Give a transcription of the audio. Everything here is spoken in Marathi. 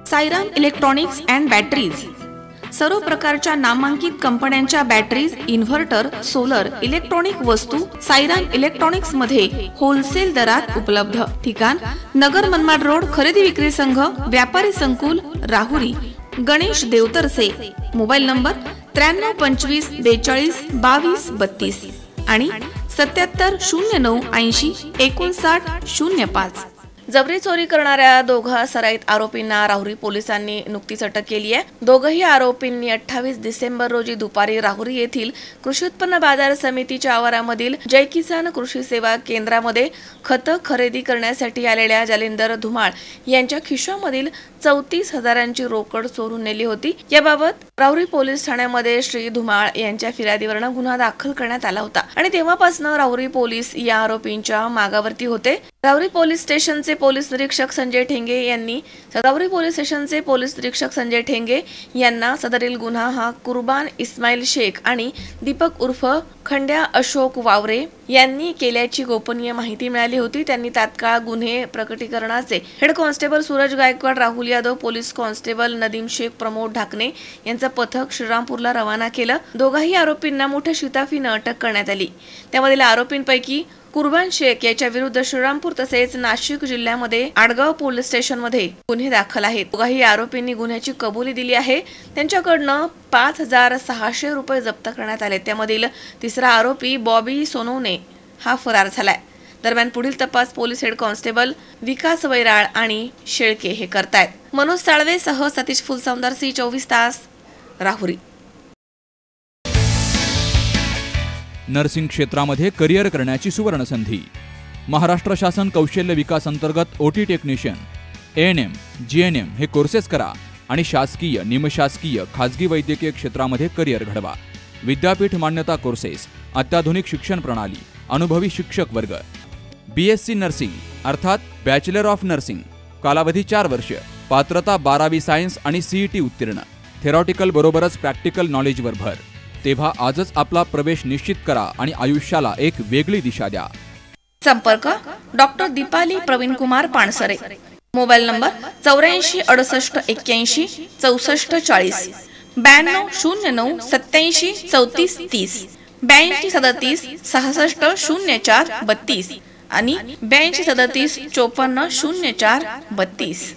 साईराम इलेक्ट्रॉनिक्स अँड बॅटरीज सर्व प्रकारच्या नामांकित कंपन्यांच्या बॅटरीज, इन्व्हर्टर, सोलर, इलेक्ट्रॉनिक वस्तू साईराम इलेक्ट्रॉनिक्स मध्ये होलसेल दरात उपलब्ध। ठिकाण नगर मनमाड रोड, खरेदी विक्री संघ, व्यापारी संकुल, राहुरी। गणेश देवतरसे। मोबाईल नंबर 93 25 42 22 32 आणि 77 09 80 59 05। जबरी चोरी करणाऱ्या दोघा सराईत आरोपींना राहुरी पोलिसांनी नुकतीच अटक केली आहे। दोघही आरोपींनी 28 डिसेंबर रोजी दुपारी राहुरी येथील कृषी उत्पन्न बाजार समितीच्या आवारामधील जय किसान कृषी सेवा केंद्रामध्ये खत खरेदी करण्यासाठी आलेल्या जालिंदर धुमाळ यांच्या खिशामधील 34,000ची रोकड चोरून नेली होती। याबाबत राहुरी पोलीस ठाण्यामध्ये श्री धुमाळ यांच्या फिर्यादीवरून गुन्हा दाखल करण्यात आला होता आणि तेव्हापासून राहुरी पोलीस या आरोपींच्या मागावरती होते। राहुरी पोलीस स्टेशनचे पोलीस निरीक्षक संजय ठेंगे यांना सदरील गुन्हा हा कुर्बान इस्माईल शेख आणि दीपक उर्फ खंड्या अशोक वावरे यांनी केल्याची गोपनीय माहिती मिळाली होती। त्यांनी तात्काळ गुन्हे प्रकटीकरणाचे head constable Suraj Gaikwad, Rahul Yadav, police constable Nadeem Shaikh, Pramod Dhakane यांचं पथक श्रीरामपूरला रवाना केलं। दोघाही आरोपींना मोठ्या शिताफीने अटक करण्यात आली। त्यामधील आरोपींपैकी कुर्बान शेख याच्या विरुद्ध श्रीरामपूर तसेच नाशिक जिल्ह्यामध्ये आडगाव पोलीस स्टेशन मध्ये गुन्हे दाखल आहेत। दोघाही आरोपींनी गुन्ह्याची कबुली दिली आहे। त्यांच्याकडनं 5,600 रुपये जप्त करण्यात आले। त्यामधील तिसरा आरोपी बॉबी सोनवणे हा फरार झालाय। दरम्यान पुढील तपास पोलीस हेड कॉन्स्टेबल विकास वैराळ आणि शेळके हे करतायत। मनोज साळवे सह सतीश फुलसौंदर, सी 24 तास, राहुरी। नर्सिंग क्षेत्रामध्ये करिअर करण्याची सुवर्ण संधी। महाराष्ट्र शासन कौशल्य विकास अंतर्गत ओटी टेक्निशियन, ANM, GNM हे कोर्सेस करा आणि शासकीय, निमशासकीय, खाजगी वैद्यकीय क्षेत्रामध्ये करिअर घडवा। विद्यापीठ मान्यता कोर्सेस, अत्याधुनिक शिक्षण प्रणाली, अनुभवी शिक्षक वर्ग। BSc नर्सिंग अर्थात बॅचलर ऑफ नर्सिंग, कालावधी 4 वर्ष, पात्रता 12वी सायन्स आणि CET उत्तीर्ण। थेरॉटिकल बरोबरच प्रॅक्टिकल नॉलेजवर भर। तेव्हा आजच आपला प्रवेश निश्चित करा आणि आयुष्याला एक वेगळी दिशा द्या। संपर्क doctor Deepali Praveen Kumar Pansare. Mobile number 84 68 81 64 40, 92 09 87 34 30, 82 37 66 04 32 आणि 82 37 54 04 32।